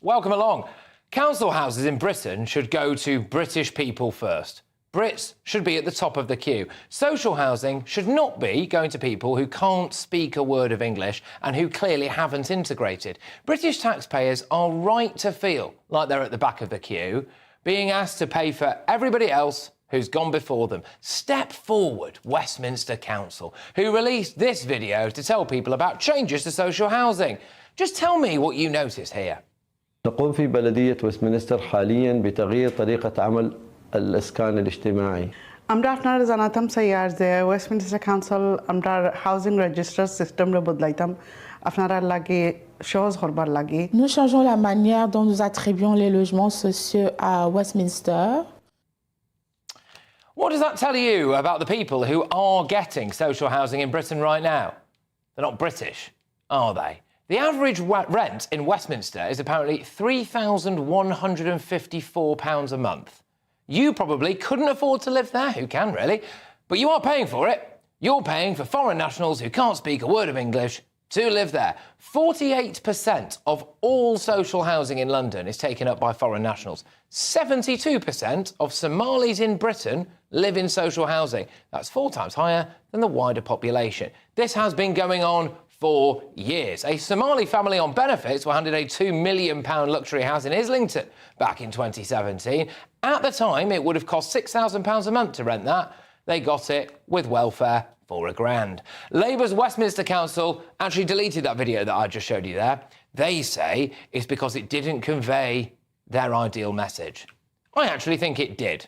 Welcome along. Council houses in Britain should go to British people first. Brits should be at the top of the queue. Social housing should not be going to people who can't speak a word of English and who clearly haven't integrated. British taxpayers are right to feel like they're at the back of the queue, being asked to pay for everybody else who's gone before them. Step forward, Westminster Council, who released this video to tell people about changes to social housing. Just tell me what you noticed here. نقوم في بلدية ويستمنستر حالياً بتغيير طريقة عمل الإسكان الاجتماعي. আমরা আপনারা জানাতাম sir যে Westminster council আমরা housing register সিস্টেমরে বদলাইতাম আপনারা লাগি সহজ করবার লাগি Nous changeons la manière dont nous attribuons les logements sociaux à Westminster. What does that tell you about the people who are getting social housing in Britain right now? They're not British, are they? The average rent in Westminster is apparently £3,154 a month. You probably couldn't afford to live there, who can really? But you are paying for it. You're paying for foreign nationals who can't speak a word of English to live there. 48% of all social housing in London is taken up by foreign nationals. 72% of Somalis in Britain live in social housing. That's 4 times higher than the wider population. This has been going on for years. A Somali family on benefits were handed a £2 million luxury house in Islington back in 2017. At the time, it would have cost £6,000 a month to rent that. They got it with welfare for £1,000. Labour's Westminster Council actually deleted that video that I just showed you there. They say it's because it didn't convey their ideal message. I actually think it did.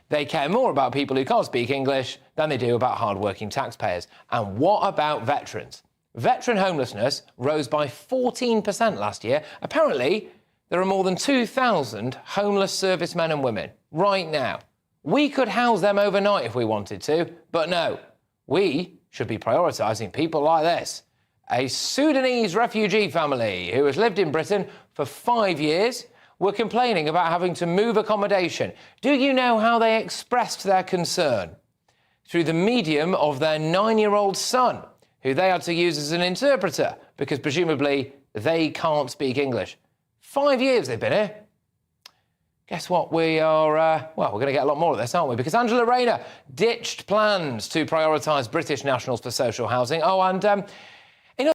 They care more about people who can't speak English than they do about hard-working taxpayers. And what about veterans? Veteran homelessness rose by 14% last year. Apparently, there are more than 2,000 homeless servicemen and women right now. We could house them overnight if we wanted to, but no. We should be prioritising people like this. A Sudanese refugee family who has lived in Britain for 5 years were complaining about having to move accommodation. Do you know how they expressed their concern? Through the medium of their 9-year-old son, who they had to use as an interpreter because presumably they can't speak English. 5 years they've been here. Guess what? We're going to get a lot more of this, aren't we? Because Angela Rayner ditched plans to prioritise British nationals for social housing. Oh, and